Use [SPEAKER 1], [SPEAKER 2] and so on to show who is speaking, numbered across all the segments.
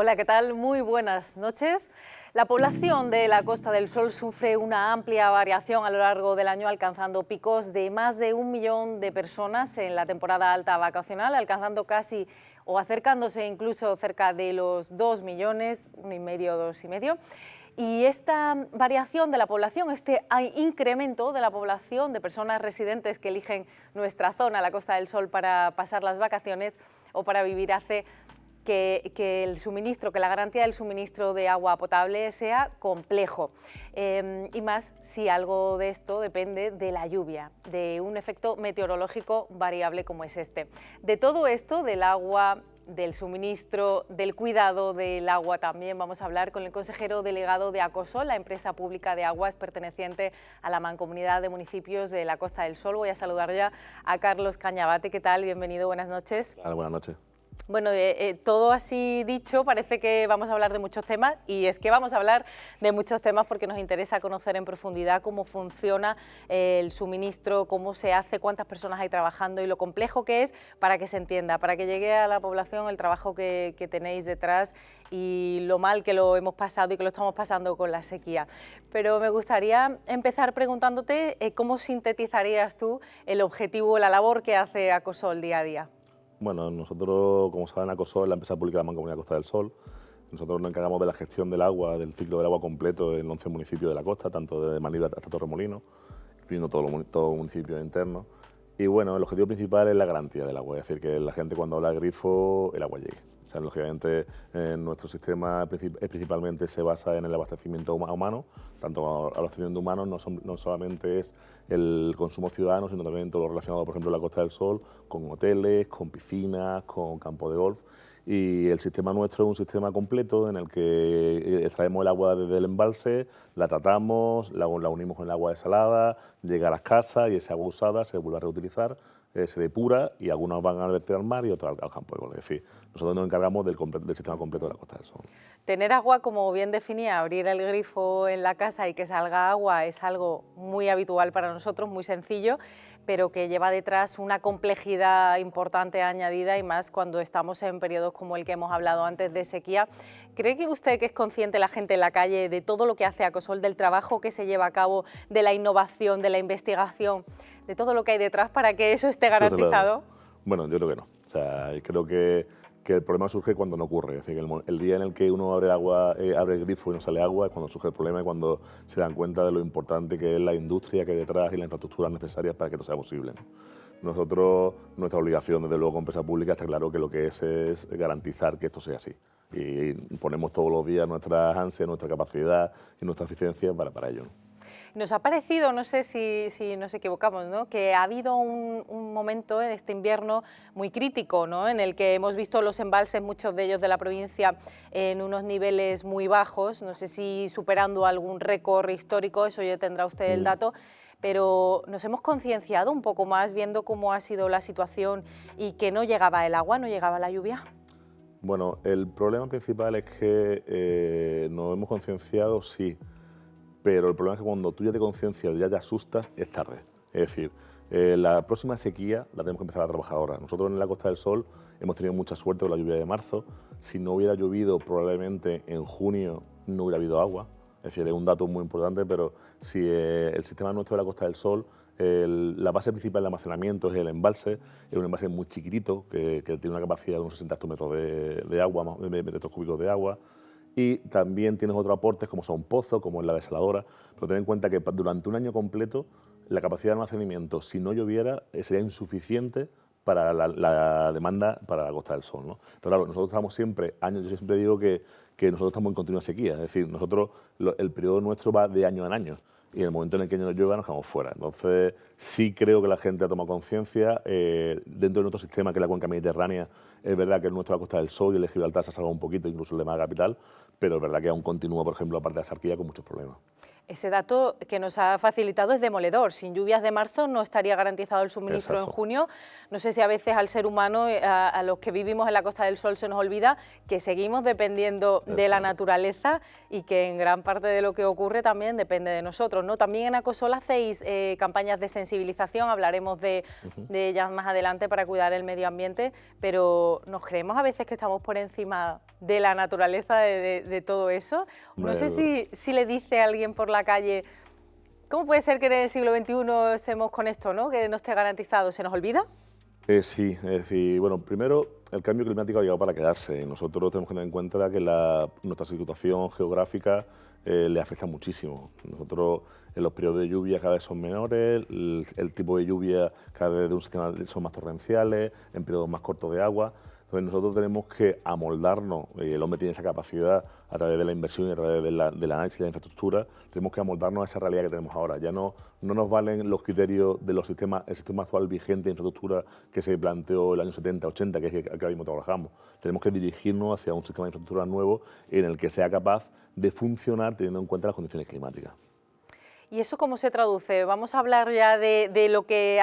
[SPEAKER 1] Hola, ¿qué tal? Muy buenas noches. La población de la Costa del Sol sufre una amplia variación a lo largo del año, alcanzando picos de más de 1 millón de personas en la temporada alta vacacional, alcanzando casi o acercándose incluso cerca de los 2 millones, 1,5, 2,5. Y esta variación de la población, este incremento de la población de personas residentes que eligen nuestra zona, la Costa del Sol, para pasar las vacaciones o para vivir, hace que el suministro, que la garantía del suministro de agua potable sea complejo. Y más si algo de esto depende de la lluvia, de un efecto meteorológico variable como es este. De todo esto, del agua, del suministro, del cuidado del agua también, vamos a hablar con el consejero delegado de Acosol, la empresa pública de aguas perteneciente a la Mancomunidad de Municipios de la Costa del Sol. Voy a saludar ya a Carlos Cañabate. ¿Qué tal? Bienvenido, buenas noches.
[SPEAKER 2] Buenas noches.
[SPEAKER 1] Bueno, todo así dicho, parece que vamos a hablar de muchos temas, y es que vamos a hablar de muchos temas porque nos interesa conocer en profundidad cómo funciona el suministro, cómo se hace, cuántas personas hay trabajando y lo complejo que es, para que se entienda, para que llegue a la población el trabajo que tenéis detrás y lo mal que lo hemos pasado y que lo estamos pasando con la sequía. Pero me gustaría empezar preguntándote cómo sintetizarías tú el objetivo, la labor que hace Acosol día a día.
[SPEAKER 2] Bueno, nosotros, como saben, Acosol es la empresa pública de la Mancomunidad Costa del Sol. Nosotros nos encargamos de la gestión del agua, del ciclo del agua completo en 11 municipios de la costa, tanto desde Manilva hasta Torremolinos, incluyendo todos los municipios internos. Y bueno, el objetivo principal es la garantía del agua, es decir, que la gente cuando habla de grifo, el agua llegue. O sea, lógicamente, nuestro sistema principalmente se basa en el abastecimiento humano, tanto abastecimiento humano no solamente es el consumo ciudadano, sino también todo lo relacionado, por ejemplo, en la Costa del Sol, con hoteles, con piscinas, con campos de golf. Y el sistema nuestro es un sistema completo en el que extraemos el agua desde el embalse, la tratamos, la unimos con el agua desalada, llega a las casas y esa agua usada se vuelve a reutilizar, se depura y algunos van a verter al mar y otros al campo de golf. Es decir, nosotros nos encargamos del sistema completo de la Costa del Sol.
[SPEAKER 1] Tener agua, como bien definía, abrir el grifo en la casa y que salga agua es algo muy habitual para nosotros, muy sencillo, pero que lleva detrás una complejidad importante añadida, y más cuando estamos en periodos como el que hemos hablado antes de sequía. ¿Cree que usted que es consciente la gente en la calle de todo lo que hace Acosol, del trabajo que se lleva a cabo, de la innovación, de la investigación, de todo lo que hay detrás para que eso esté garantizado?
[SPEAKER 2] Bueno, yo creo que no. O sea, creo que el problema surge cuando no ocurre. Es decir, el día en el que uno abre abre el grifo y no sale agua es cuando surge el problema y cuando se dan cuenta de lo importante que es la industria que hay detrás y las infraestructuras necesarias para que esto sea posible, ¿no? Nosotros, nuestra obligación, desde luego, como empresa pública, está claro que lo que es garantizar que esto sea así. Y ponemos todos los días nuestras ansias, nuestra capacidad y nuestra eficiencia para ello, ¿no?
[SPEAKER 1] Nos ha parecido, no sé si nos equivocamos, ¿no?, que ha habido un momento en este invierno muy crítico, ¿no?, en el que hemos visto los embalses, muchos de ellos de la provincia, en unos niveles muy bajos, no sé si superando algún récord histórico, eso ya tendrá usted el dato, pero nos hemos concienciado un poco más viendo cómo ha sido la situación y que no llegaba el agua, no llegaba la lluvia.
[SPEAKER 2] Bueno, el problema principal es que nos hemos concienciado, sí, pero el problema es que cuando tú ya te conciencias, ya te asustas, es tarde. Es decir, la próxima sequía la tenemos que empezar a trabajar ahora. Nosotros en la Costa del Sol hemos tenido mucha suerte con la lluvia de marzo. Si no hubiera llovido, probablemente en junio no hubiera habido agua. Es decir, es un dato muy importante, pero si el sistema nuestro de la Costa del Sol, la base principal de almacenamiento es el embalse, es un embalse muy chiquitito que tiene una capacidad de unos 60 hectómetros de agua, de metros cúbicos de agua. Y también tienes otros aportes como son pozos, como es la desaladora, pero ten en cuenta que durante un año completo la capacidad de almacenamiento, si no lloviera, sería insuficiente para la demanda para la Costa del Sol, ¿no? Entonces, claro, nosotros estamos siempre, yo siempre digo que nosotros estamos en continua sequía, es decir, nosotros, el periodo nuestro va de año en año, y en el momento en el que no llueva nos quedamos fuera. Entonces, sí creo que la gente ha tomado conciencia. Dentro de nuestro sistema, que es la cuenca mediterránea, es verdad que el nuestro, la Costa del Sol y el de Gibraltar se ha salvado un poquito, incluso el de Málaga capital, pero es verdad que aún continúa, por ejemplo, la parte de la Sarquía con muchos problemas.
[SPEAKER 1] Ese dato que nos ha facilitado es demoledor. Sin lluvias de marzo no estaría garantizado el suministro en junio. No sé si a veces al ser humano, a los que vivimos en la Costa del Sol, se nos olvida que seguimos dependiendo de la naturaleza y que en gran parte de lo que ocurre también depende de nosotros, ¿no? También en Acosol hacéis campañas de sensibilización, hablaremos de ellas más adelante para cuidar el medio ambiente, pero ¿nos creemos a veces que estamos por encima de la naturaleza, de todo eso? No sé si le dice a alguien por la calle, ¿cómo puede ser que en el siglo XXI estemos con esto, ¿no? Que no esté garantizado? ¿Se nos olvida?
[SPEAKER 2] Sí, es decir, bueno, primero, el cambio climático ha llegado para quedarse. Nosotros tenemos que tener en cuenta que nuestra situación geográfica le afecta muchísimo. Nosotros, en los periodos de lluvia cada vez son menores, el tipo de lluvia cada vez de un sistema son más torrenciales, en periodos más cortos de agua. Entonces nosotros tenemos que amoldarnos, y el hombre tiene esa capacidad a través de la inversión y a través del análisis de la infraestructura, tenemos que amoldarnos a esa realidad que tenemos ahora. Ya no nos valen los criterios de el sistema actual vigente de infraestructura que se planteó el año 70, 80, que es el que ahora mismo trabajamos. Tenemos que dirigirnos hacia un sistema de infraestructura nuevo en el que sea capaz de funcionar teniendo en cuenta las condiciones climáticas.
[SPEAKER 1] ¿Y eso cómo se traduce? Vamos a hablar ya de lo que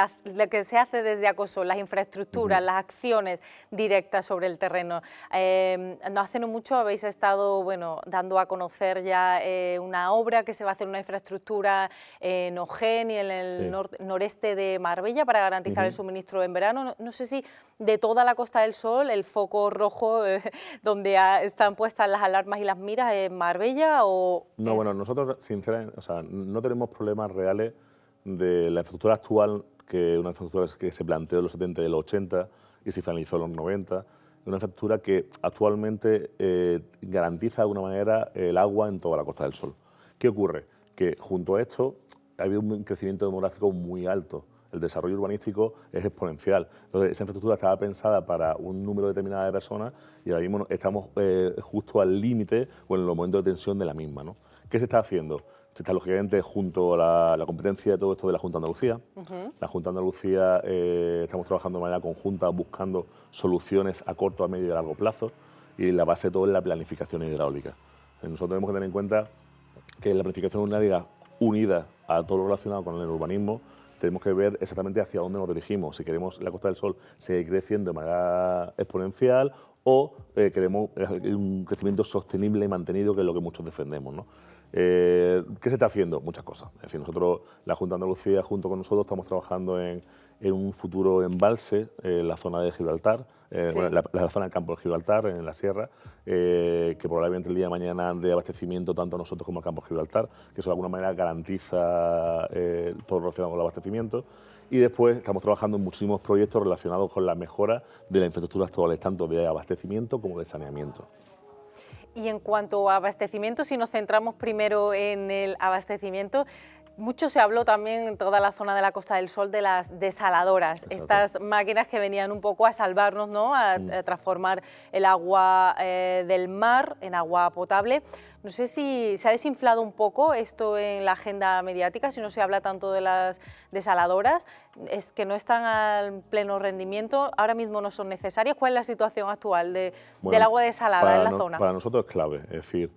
[SPEAKER 1] se hace desde Acosol, las infraestructuras, las acciones directas sobre el terreno. No hace no mucho habéis estado dando a conocer ya una obra que se va a hacer, una infraestructura en Ojén y en el noreste de Marbella para garantizar el suministro en verano. No sé si de toda la Costa del Sol el foco rojo donde están puestas las alarmas y las miras es Marbella o...
[SPEAKER 2] No, bueno, nosotros sinceramente, o sea, no tenemos problemas reales de la infraestructura actual, que una infraestructura que se planteó en los 70 y los 80 y se finalizó en los 90, una infraestructura que actualmente garantiza de alguna manera el agua en toda la Costa del Sol. ¿Qué ocurre? Que junto a esto ha habido un crecimiento demográfico muy alto. El desarrollo urbanístico es exponencial. Entonces, esa infraestructura estaba pensada para un número determinado de personas y ahora mismo estamos justo al límite o en los momentos de tensión de la misma, ¿no? ¿Qué se está haciendo? Se está, lógicamente, junto a la competencia de todo esto de la Junta de Andalucía. La Junta de Andalucía estamos trabajando de manera conjunta buscando soluciones a corto, a medio y a largo plazo, y la base de todo es la planificación hidráulica. Nosotros tenemos que tener en cuenta que la planificación hidráulica unida a todo lo relacionado con el urbanismo, tenemos que ver exactamente hacia dónde nos dirigimos, si queremos la Costa del Sol seguir creciendo de manera exponencial o queremos un crecimiento sostenible y mantenido, que es lo que muchos defendemos, ¿no? ¿Qué se está haciendo? Muchas cosas. Es decir, nosotros, la Junta de Andalucía, junto con nosotros, estamos trabajando en un futuro embalse en la zona de Gibraltar, la zona del campo de Gibraltar, en la sierra, que probablemente el día de mañana de abastecimiento tanto a nosotros como al campo de Gibraltar, que eso de alguna manera garantiza todo lo relacionado con el abastecimiento. Y después estamos trabajando en muchísimos proyectos relacionados con la mejora de las infraestructuras actuales, tanto de abastecimiento como de saneamiento.
[SPEAKER 1] Y en cuanto a abastecimiento, si nos centramos primero en el abastecimiento, mucho se habló también en toda la zona de la Costa del Sol de las desaladoras, estas máquinas que venían un poco a salvarnos, ¿no? a transformar el agua del mar en agua potable. No sé si se ha desinflado un poco esto en la agenda mediática, si no se habla tanto de las desaladoras, es que no están al pleno rendimiento, ahora mismo no son necesarias. ¿Cuál es la situación actual del agua desalada en la zona?
[SPEAKER 2] Para nosotros es clave, es decir,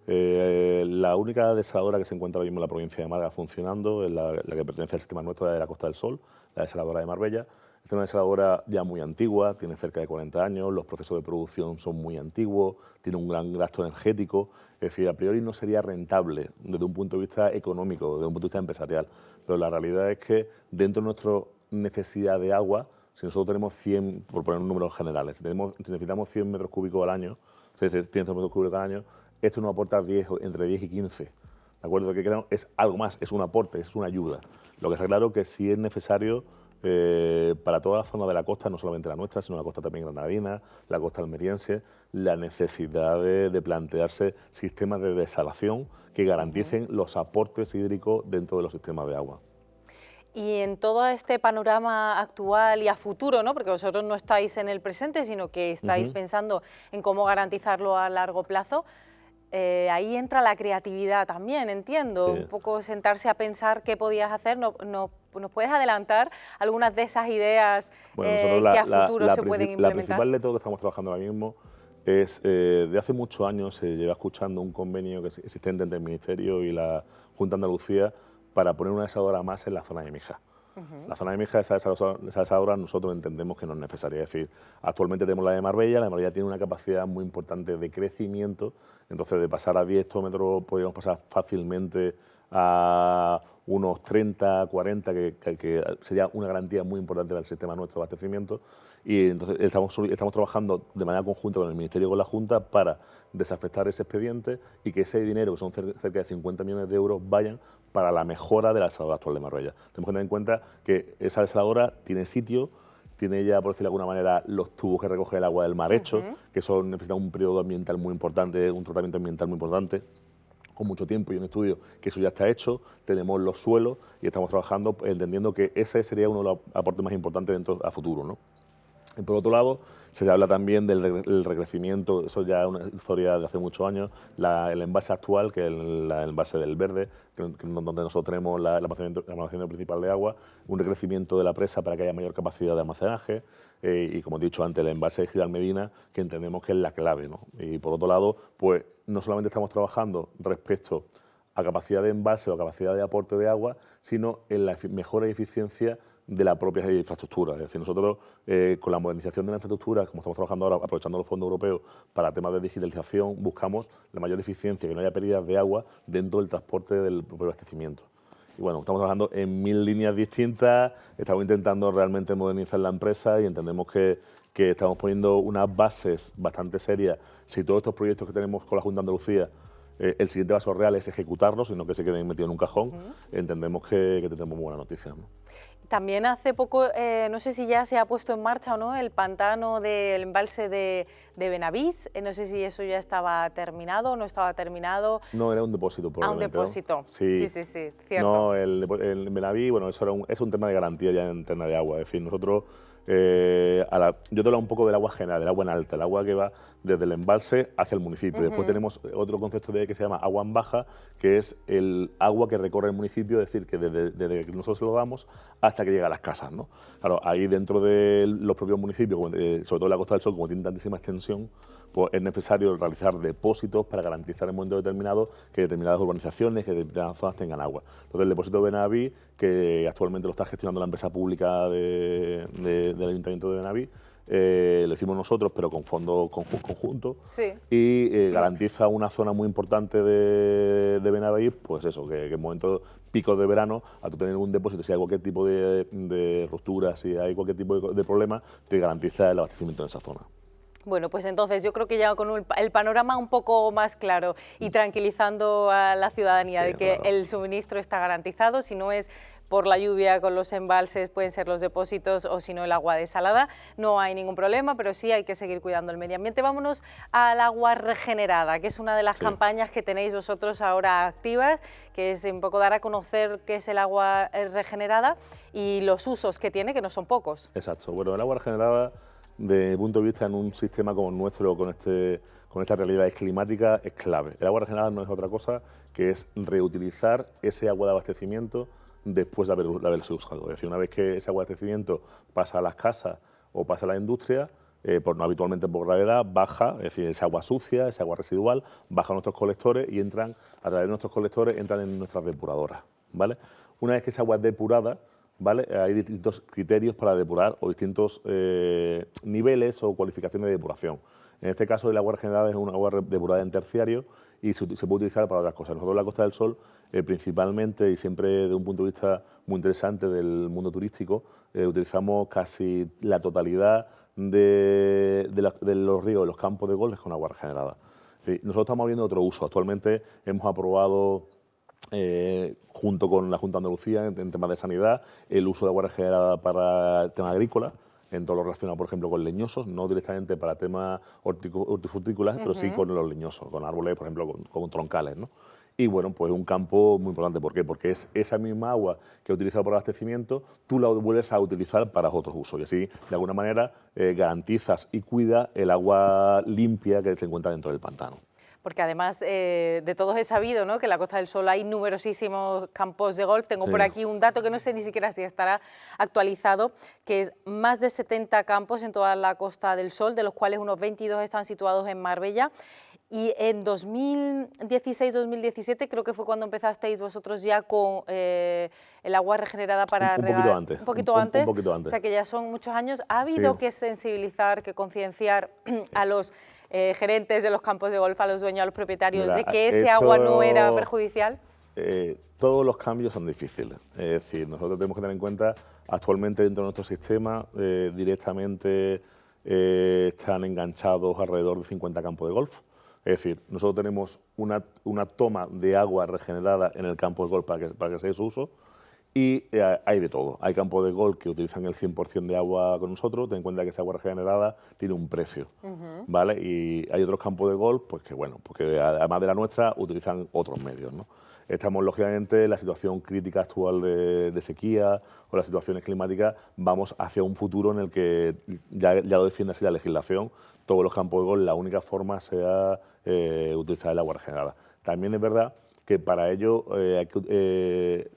[SPEAKER 2] la única desaladora que se encuentra ahora mismo en la provincia de Málaga funcionando es la que pertenece al sistema nuestro de la Costa del Sol, la desaladora de Marbella. Esta es una desaladora ya muy antigua, tiene cerca de 40 años, los procesos de producción son muy antiguos, tiene un gran gasto energético, es decir, a priori no sería rentable desde un punto de vista económico, desde un punto de vista empresarial, pero la realidad es que dentro de nuestra necesidad de agua, si nosotros tenemos 100, por poner un número general, si necesitamos 100 metros cúbicos al año, 100 metros cúbicos al año, esto nos aporta entre 10 y 15. ¿De acuerdo? Que es algo más, es un aporte, es una ayuda. Lo que está claro que sí es necesario para toda la zona de la costa, no solamente la nuestra, sino la costa también granadina, la costa almeriense, la necesidad de plantearse sistemas de desalación que garanticen los aportes hídricos dentro de los sistemas de agua.
[SPEAKER 1] Y en todo este panorama actual y a futuro, ¿no? Porque vosotros no estáis en el presente, sino que estáis pensando en cómo garantizarlo a largo plazo, ahí entra la creatividad también, entiendo, un poco sentarse a pensar qué podías hacer. ¿Nos puedes adelantar algunas de esas ideas que a futuro se pueden implementar?
[SPEAKER 2] La principal de todo que estamos trabajando ahora mismo es, de hace muchos años se lleva escuchando un convenio que es existente entre el Ministerio y la Junta de Andalucía para poner una desaladora más en la zona de Mijas. La zona de Mijas, esa desaladora, nosotros entendemos que no es necesaria. Es decir, actualmente tenemos la de Marbella tiene una capacidad muy importante de crecimiento, entonces de pasar a 10 hectómetros podríamos pasar fácilmente a unos 30, 40, que sería una garantía muy importante para el sistema nuestro de abastecimiento. Y entonces estamos trabajando de manera conjunta con el Ministerio y con la Junta para desafectar ese expediente y que ese dinero, que son cerca de 50 millones de euros, vayan para la mejora de la desaladora actual de Marbella. Tenemos que tener en cuenta que esa desaladora tiene sitio, tiene ya, por decirlo de alguna manera, los tubos que recogen el agua del mar hechos, que son necesitan un periodo ambiental muy importante, un tratamiento ambiental muy importante, con mucho tiempo y un estudio que eso ya está hecho, tenemos los suelos y estamos trabajando entendiendo que ese sería uno de los aportes más importantes dentro a futuro, ¿no? Y por otro lado, se habla también del recrecimiento, eso ya es una historia de hace muchos años, el envase actual, que es el envase del Verde, donde nosotros tenemos el almacenamiento principal de agua, un recrecimiento de la presa para que haya mayor capacidad de almacenaje, y como he dicho antes, el envase de Gidal Medina, que entendemos que es la clave, ¿no? Y por otro lado, pues no solamente estamos trabajando respecto a capacidad de envase o capacidad de aporte de agua, sino en la mejora y eficiencia de la propia infraestructura. Es decir, nosotros con la modernización de la infraestructura, como estamos trabajando ahora, aprovechando los fondos europeos para temas de digitalización, buscamos la mayor eficiencia, que no haya pérdidas de agua dentro del transporte del propio abastecimiento. Y bueno, estamos trabajando en 1000 líneas distintas, estamos intentando realmente modernizar la empresa y entendemos que estamos poniendo unas bases bastante serias. Si todos estos proyectos que tenemos con la Junta de Andalucía, el siguiente paso real es ejecutarlos, sino que se queden metidos en un cajón, entendemos que tenemos buena noticia, ¿no?
[SPEAKER 1] También hace poco, no sé si ya se ha puesto en marcha o no, el pantano del embalse de Benavís. No sé si eso ya estaba terminado o no estaba terminado.
[SPEAKER 2] No, era un depósito, probablemente.
[SPEAKER 1] Un depósito.
[SPEAKER 2] ¿No? Sí,
[SPEAKER 1] cierto.
[SPEAKER 2] No, el Benavís, bueno, eso es un tema de garantía ya en tema de agua. Es decir, nosotros, yo te hablo un poco del agua general, del agua en alta, el agua que va desde el embalse hacia el municipio. Después tenemos otro concepto de que se llama agua en baja, que es el agua que recorre el municipio, es decir, que desde que nosotros se lo damos hasta que llega a las casas, ¿no? Claro, ahí dentro de los propios municipios, sobre todo en la Costa del Sol, como tiene tantísima extensión, pues es necesario realizar depósitos para garantizar en un momento determinado que determinadas urbanizaciones, que determinadas zonas tengan agua. Entonces el depósito de Benavís, que actualmente lo está gestionando la empresa pública del Ayuntamiento de Benavís, lo hicimos nosotros, pero con fondos conjuntos, y garantiza una zona muy importante de Benavís, pues eso, que en momentos picos de verano, a tú tener un depósito, si hay cualquier tipo de ruptura, si hay cualquier tipo de problema, te garantiza el abastecimiento en esa zona.
[SPEAKER 1] Bueno, pues entonces yo creo que ya con el panorama un poco más claro y tranquilizando a la ciudadanía de que el suministro está garantizado, si no es por la lluvia con los embalses, pueden ser los depósitos o si no el agua desalada, no hay ningún problema, pero sí hay que seguir cuidando el medio ambiente. Vámonos al agua regenerada, que es una de las campañas que tenéis vosotros ahora activas, que es un poco dar a conocer qué es el agua regenerada y los usos que tiene, que no son pocos.
[SPEAKER 2] Exacto, bueno, el agua regenerada, desde mi punto de vista, en un sistema como el nuestro, con estas realidades climáticas, es clave. El agua regenerada no es otra cosa que es reutilizar ese agua de abastecimiento después de haberse usado. Es decir, una vez que ese agua de abastecimiento pasa a las casas o pasa a la industria, no habitualmente por gravedad, baja, es decir, esa agua sucia, esa agua residual, baja a nuestros colectores y entran, a través de nuestros colectores, entran en nuestras depuradoras, ¿vale? Una vez que esa agua es depurada, ¿vale? Hay distintos criterios para depurar o distintos niveles o cualificaciones de depuración. En este caso, el agua regenerada es una agua depurada en terciario y se puede utilizar para otras cosas. Nosotros en la Costa del Sol, principalmente y siempre desde un punto de vista muy interesante del mundo turístico, utilizamos casi la totalidad de los ríos, de los campos de golf con agua regenerada. Nosotros estamos viendo otro uso. Actualmente hemos aprobado, junto con la Junta de Andalucía, en temas de sanidad, el uso de agua regenerada para el tema agrícola, en todo lo relacionado, por ejemplo, con leñosos, no directamente para temas hortifrutícolas, pero sí con los leñosos, con árboles, por ejemplo, con troncales, ¿no? Y bueno, pues un campo muy importante. ¿Por qué? Porque es esa misma agua que he utilizado para abastecimiento, tú la vuelves a utilizar para otros usos. Y así, de alguna manera, garantizas y cuidas el agua limpia que se encuentra dentro del pantano.
[SPEAKER 1] Porque además de todos es sabido, ¿no?, que en la Costa del Sol hay numerosísimos campos de golf. Tengo por aquí un dato que no sé ni siquiera si estará actualizado, que es más de 70 campos en toda la Costa del Sol, de los cuales unos 22 están situados en Marbella. Y en 2016-2017 creo que fue cuando empezasteis vosotros ya con el agua regenerada para
[SPEAKER 2] Un
[SPEAKER 1] regar.
[SPEAKER 2] poquito antes.
[SPEAKER 1] Un poquito antes.
[SPEAKER 2] Un poquito antes.
[SPEAKER 1] O sea que ya son muchos años. ¿Ha habido
[SPEAKER 2] Sí.
[SPEAKER 1] que sensibilizar, que concienciar a los gerentes de los campos de golf, a los dueños, a los propietarios,
[SPEAKER 2] Mira,
[SPEAKER 1] de que ese agua no era perjudicial?
[SPEAKER 2] Todos los cambios son difíciles. Es decir, nosotros tenemos que tener en cuenta, actualmente dentro de nuestro sistema, directamente están enganchados alrededor de 50 campos de golf. Es decir, nosotros tenemos una toma de agua regenerada en el campo de golf para que sea de su uso, y hay de todo. Hay campos de golf que utilizan el 100% de agua con nosotros. Ten en cuenta que esa agua regenerada tiene un precio, ¿vale? Y hay otros campos de golf pues que, bueno, porque además de la nuestra utilizan otros medios, ¿no? Estamos, lógicamente, en la situación crítica actual de sequía o las situaciones climáticas, vamos hacia un futuro en el que ya lo defiende así la legislación, todos los campos de golf, la única forma sea utilizar el agua regenerada. También es verdad que para ello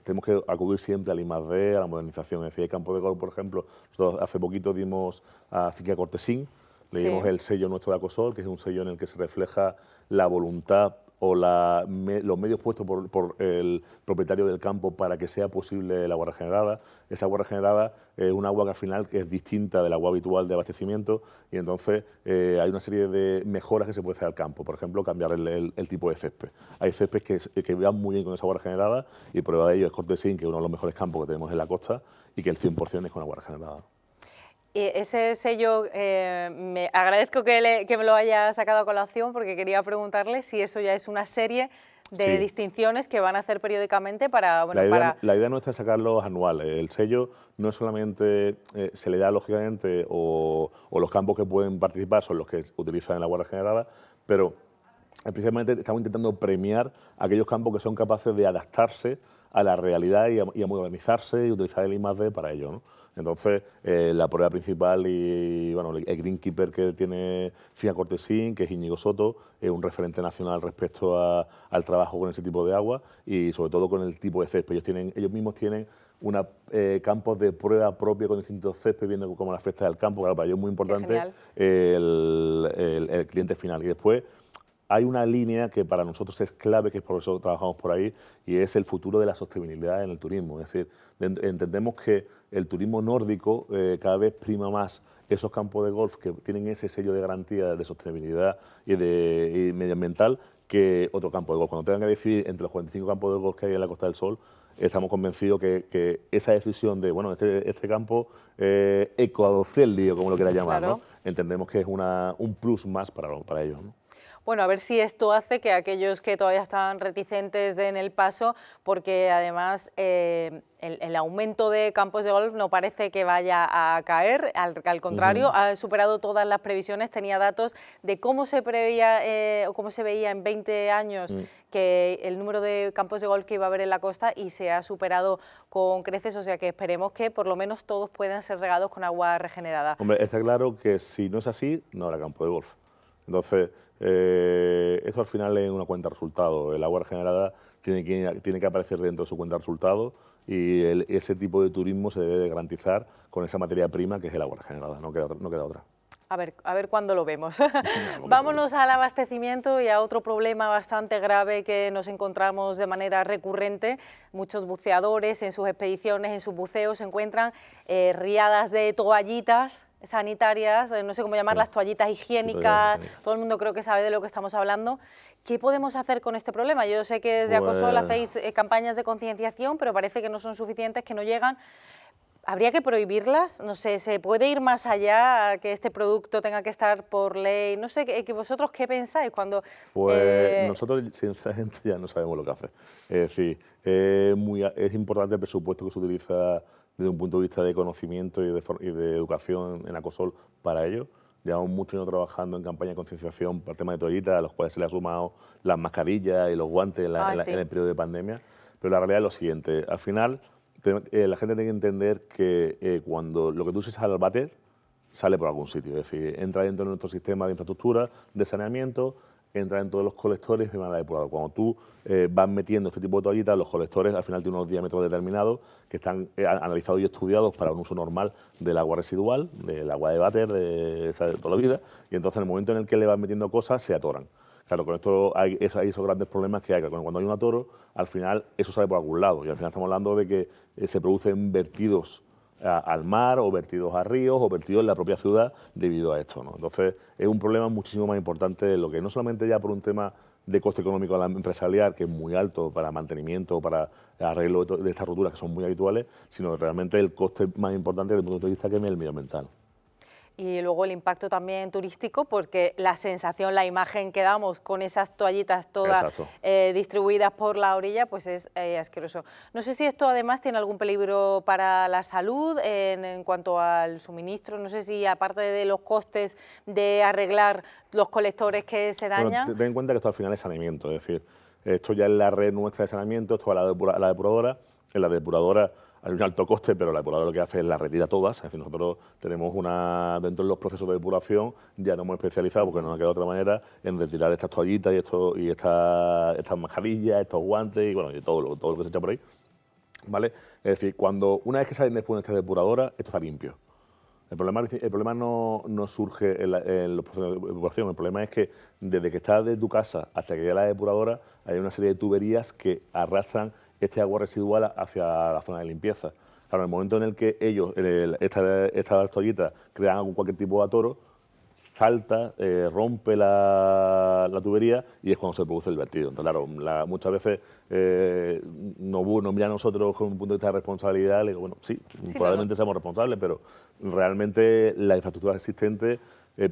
[SPEAKER 2] tenemos que acudir siempre al I+D, a la modernización. Es decir, hay campos de golf, por ejemplo, nosotros hace poquito dimos a Finca Cortesín, le dimos el sello nuestro de Acosol, que es un sello en el que se refleja la voluntad o los medios puestos por el propietario del campo para que sea posible el agua regenerada. Esa agua regenerada es un agua que al final es distinta del agua habitual de abastecimiento, y entonces hay una serie de mejoras que se puede hacer al campo. Por ejemplo, cambiar el tipo de césped. Hay césped que van muy bien con esa agua regenerada, y prueba de ello es Cortesín, que es uno de los mejores campos que tenemos en la costa y que el 100% es con agua regenerada.
[SPEAKER 1] Ese sello, me agradezco que me lo haya sacado a colación, porque quería preguntarle si eso ya es una serie de distinciones que van a hacer periódicamente para... Bueno,
[SPEAKER 2] la idea nuestra es sacarlos anuales. El sello no es solamente se le da, lógicamente, o los campos que pueden participar son los que utilizan el agua regenerada, pero precisamente estamos intentando premiar aquellos campos que son capaces de adaptarse a la realidad y a modernizarse y utilizar el I+D para ello, ¿no? Entonces, la prueba principal y bueno, el greenkeeper que tiene Finca Cortesín, que es Íñigo Soto, es un referente nacional respecto al trabajo con ese tipo de agua y sobre todo con el tipo de césped. Ellos mismos tienen campos de prueba propia con distintos césped, viendo cómo le afecta al campo. Claro, para ellos es muy importante el cliente final. Y después hay una línea que para nosotros es clave, que es por eso trabajamos por ahí, y es el futuro de la sostenibilidad en el turismo. Es decir, entendemos que el turismo nórdico cada vez prima más esos campos de golf que tienen ese sello de garantía de sostenibilidad y medioambiental que otro campo de golf. Cuando tengan que decidir entre los 45 campos de golf que hay en la Costa del Sol, estamos convencidos que esa decisión de, bueno, este campo eco-friendly, o como lo quiera llamar, ¿no? Entendemos que es un plus más para ellos, ¿no?
[SPEAKER 1] Bueno, a ver si esto hace que aquellos que todavía están reticentes den el paso, porque además el aumento de campos de golf no parece que vaya a caer, al contrario, ha superado todas las previsiones. Tenía datos de cómo se preveía o cómo se veía en 20 años que el número de campos de golf que iba a haber en la costa, y se ha superado con creces, o sea que esperemos que por lo menos todos puedan ser regados con agua regenerada.
[SPEAKER 2] Hombre, está claro que si no es así, no habrá campo de golf. Entonces, esto al final es una cuenta de resultados. El agua regenerada tiene que aparecer dentro de su cuenta de resultados, y ese tipo de turismo se debe de garantizar con esa materia prima que es el agua regenerada, no queda otra.
[SPEAKER 1] A ver cuándo lo vemos. Vámonos al abastecimiento y a otro problema bastante grave que nos encontramos de manera recurrente. Muchos buceadores en sus expediciones, en sus buceos, se encuentran riadas de toallitas sanitarias, no sé cómo llamarlas, toallitas higiénicas, todo el mundo creo que sabe de lo que estamos hablando. ¿Qué podemos hacer con este problema? Yo sé que desde Acosol hacéis campañas de concienciación, pero parece que no son suficientes, que no llegan. ¿Habría que prohibirlas? No sé, ¿se puede ir más allá, que este producto tenga que estar por ley? No sé, que vosotros ¿qué pensáis cuando...?
[SPEAKER 2] Pues nosotros, sinceramente, ya no sabemos lo que hacer. Es decir, es importante el presupuesto que se utiliza desde un punto de vista de conocimiento y de educación en Acosol para ello. Llevamos muchos años trabajando en campaña de concienciación para el tema de toallitas, a los cuales se le ha sumado las mascarillas y los guantes en el periodo de pandemia. Pero la realidad es lo siguiente, al final la gente tiene que entender que cuando lo que tú usas al váter sale por algún sitio, es decir, entra dentro de nuestro sistema de infraestructura, de saneamiento, entra en todos los colectores de manera depurada. Cuando tú vas metiendo este tipo de toallitas, los colectores al final tienen unos diámetros determinados que están analizados y estudiados para un uso normal del agua residual, del agua de váter, de toda la vida, y entonces en el momento en el que le vas metiendo cosas se atoran. Claro, con esto hay esos grandes problemas que hay, que cuando hay un atoro, al final eso sale por algún lado, y al final estamos hablando de que se producen vertidos al mar, o vertidos a ríos, o vertidos en la propia ciudad debido a esto, ¿no? Entonces, es un problema muchísimo más importante de lo que, no solamente ya por un tema de coste económico empresarial, que es muy alto para mantenimiento, para arreglo de estas roturas que son muy habituales, sino realmente el coste más importante desde el punto de vista que es el medioambiental.
[SPEAKER 1] Y luego el impacto también turístico, porque la sensación, la imagen que damos con esas toallitas todas distribuidas por la orilla, pues es asqueroso. No sé si esto además tiene algún peligro para la salud en cuanto al suministro, no sé si aparte de los costes de arreglar los colectores que se dañan...
[SPEAKER 2] Bueno, ten en cuenta que esto al final es saneamiento, es decir, esto ya es la red nuestra de saneamiento, esto va a la depuradora, en la depuradora hay un alto coste, pero la depuradora lo que hace es la retira todas. Es decir, nosotros tenemos dentro de los procesos de depuración, ya nos hemos especializado, porque no nos queda otra manera, en retirar estas toallitas y estas mascarillas, estos guantes y bueno, y todo lo que se echa por ahí, ¿vale? Es decir, una vez que salen después de esta depuradora, esto está limpio. El problema no surge en los procesos de depuración, el problema es que desde que estás de tu casa hasta que llega la depuradora hay una serie de tuberías que arrastran este agua residual hacia la zona de limpieza. Claro, en el momento en el que estas toallitas crean cualquier tipo de atoro, salta, rompe la tubería y es cuando se produce el vertido. Entonces, claro, muchas veces nos mira a nosotros con un punto de vista de responsabilidad, le digo, bueno, sí, probablemente seamos responsables, pero realmente la infraestructura existente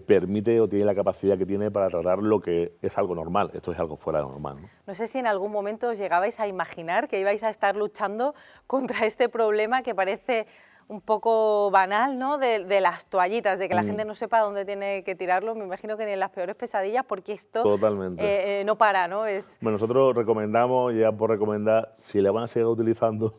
[SPEAKER 2] permite o tiene la capacidad que tiene para tratar lo que es algo normal. Esto es algo fuera de lo normal, ¿no?
[SPEAKER 1] No sé si en algún momento os llegabais a imaginar que ibais a estar luchando contra este problema que parece un poco banal, ¿no? De las toallitas, de que la gente no sepa dónde tiene que tirarlo. Me imagino que ni en las peores pesadillas, porque esto no para, ¿no?
[SPEAKER 2] Bueno, nosotros recomendamos, ya por recomendar, si la van a seguir utilizando,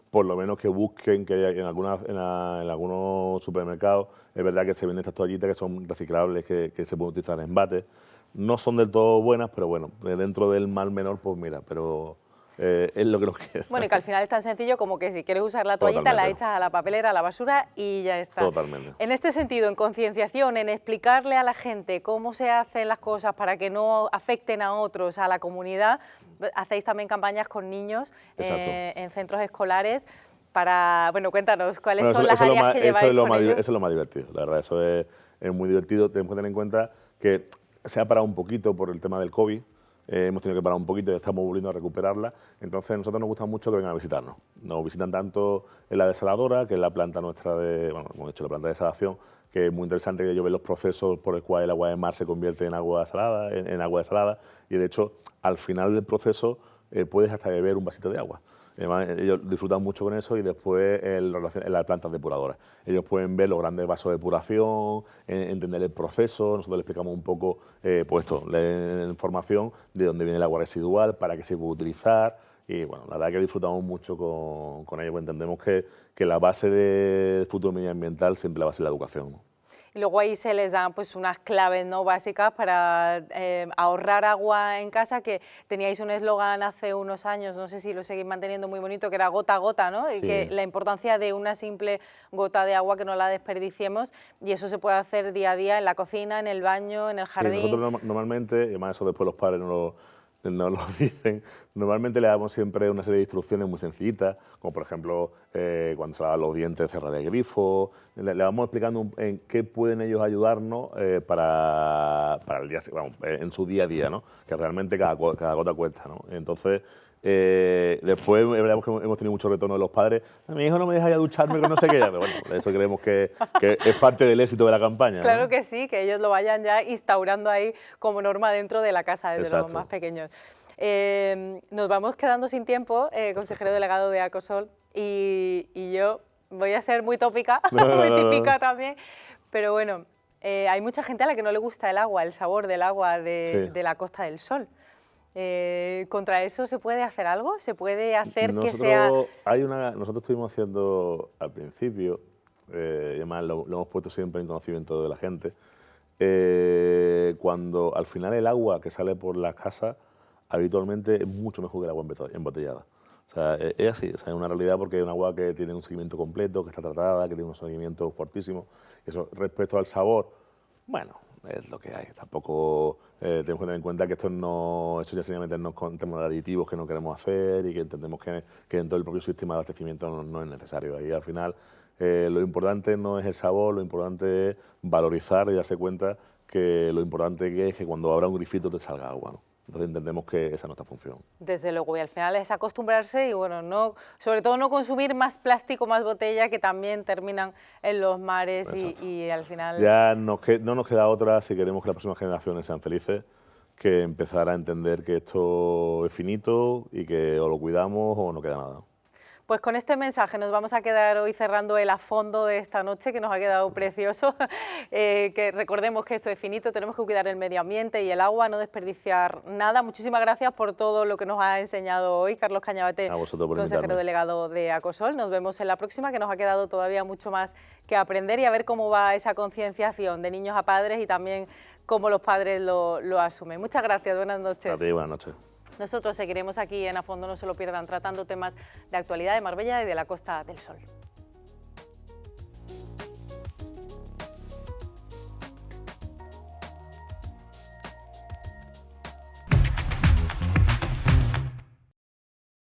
[SPEAKER 2] por lo menos que busquen, que en algunos supermercados, es verdad que se venden estas toallitas que son reciclables, que se pueden utilizar en bates. No son del todo buenas, pero bueno, dentro del mal menor, pues mira, pero es lo que nos queda.
[SPEAKER 1] Bueno, y que al final es tan sencillo como que si quieres usar la toallita, la echas a la papelera, a la basura y ya está.
[SPEAKER 2] Totalmente.
[SPEAKER 1] En este sentido, en concienciación, en explicarle a la gente cómo se hacen las cosas para que no afecten a otros, a la comunidad, hacéis también campañas con niños en centros escolares para, bueno, cuéntanos, ¿cuáles son las áreas que lleváis con ellos?
[SPEAKER 2] Eso es lo más divertido, la verdad, eso es muy divertido. Tenemos que tener en cuenta que se ha parado un poquito por el tema del COVID, hemos tenido que parar un poquito y estamos volviendo a recuperarla, entonces a nosotros nos gusta mucho que vengan a visitarnos. Nos visitan tanto en la desaladora, que es la planta nuestra hemos hecho la planta de desalación, que es muy interesante que ellos ven los procesos por el cual el agua de mar se convierte en agua salada, y de hecho al final del proceso puedes hasta beber un vasito de agua. Además, ellos disfrutan mucho con eso y después en las plantas depuradoras. Ellos pueden ver los grandes vasos de depuración, entender el proceso, nosotros les explicamos un poco la información de dónde viene el agua residual, para qué se puede utilizar y bueno, la verdad que disfrutamos mucho con ellos, pues entendemos que la base del futuro medioambiental siempre la va a ser la educación, ¿no?
[SPEAKER 1] Y luego ahí se les dan pues unas claves, ¿no?, básicas para ahorrar agua en casa, que teníais un eslogan hace unos años, no sé si lo seguís manteniendo, muy bonito, que era gota a gota, ¿no? Y que la importancia de una simple gota de agua, que no la desperdiciemos, y eso se puede hacer día a día en la cocina, en el baño, en el jardín.
[SPEAKER 2] Sí, nosotros normalmente, y además eso después los padres no lo dicen, normalmente le damos siempre una serie de instrucciones muy sencillitas, como por ejemplo cuando se lavan los dientes, cerrar el grifo, le vamos explicando en qué pueden ellos ayudarnos para el día, en su día a día, ¿no? Que realmente cada gota cuesta, ¿no? Entonces, después hemos tenido mucho retorno de los padres. Mi hijo no me deja ya ducharme con no sé qué, pero bueno, eso creemos que es parte del éxito de la campaña,
[SPEAKER 1] Claro,
[SPEAKER 2] ¿no?
[SPEAKER 1] que sí, que ellos lo vayan ya instaurando ahí como norma dentro de la casa, desde
[SPEAKER 2] Exacto.
[SPEAKER 1] los más pequeños. Nos vamos quedando sin tiempo, consejero delegado de Acosol, y yo voy a ser muy tópica, muy típica también, pero bueno, hay mucha gente a la que no le gusta el agua, el sabor del agua de la Costa del Sol. ¿Contra eso se puede hacer algo? ¿Se puede hacer que sea...?
[SPEAKER 2] Nosotros estuvimos haciendo al principio, y además lo hemos puesto siempre en conocimiento de la gente, cuando al final el agua que sale por las casas habitualmente es mucho mejor que el agua embotellada. O sea, es así, o sea, es una realidad porque es un agua que tiene un seguimiento completo, que está tratada, que tiene un seguimiento fortísimo. Eso respecto al sabor, bueno, es lo que hay. Tampoco tenemos que tener en cuenta que esto ya sencillamente no es con temas de aditivos que no queremos hacer y que entendemos que dentro del propio sistema de abastecimiento no es necesario. Ahí al final lo importante no es el sabor, lo importante es valorizar y darse cuenta que lo importante que es que cuando abra un grifito te salga agua, ¿no? Entonces entendemos que esa es nuestra función.
[SPEAKER 1] Desde luego, y al final es acostumbrarse y bueno, sobre todo no consumir más plástico, más botella que también terminan en los mares y al final...
[SPEAKER 2] Ya no nos queda otra, si queremos que las próximas generaciones sean felices, que empezar a entender que esto es finito y que o lo cuidamos o no queda nada.
[SPEAKER 1] Pues con este mensaje nos vamos a quedar hoy cerrando el a fondo de esta noche, que nos ha quedado precioso. Que recordemos que esto es finito, tenemos que cuidar el medio ambiente y el agua, no desperdiciar nada. Muchísimas gracias por todo lo que nos ha enseñado hoy Carlos Cañabate, consejero delegado de Acosol. Nos vemos en la próxima, que nos ha quedado todavía mucho más que aprender y a ver cómo va esa concienciación de niños a padres y también cómo los padres lo asumen. Muchas gracias, buenas noches.
[SPEAKER 2] A ti, buenas noches.
[SPEAKER 1] Nosotros seguiremos aquí en A Fondo, no se lo pierdan, tratando temas de actualidad de Marbella y de la Costa del Sol.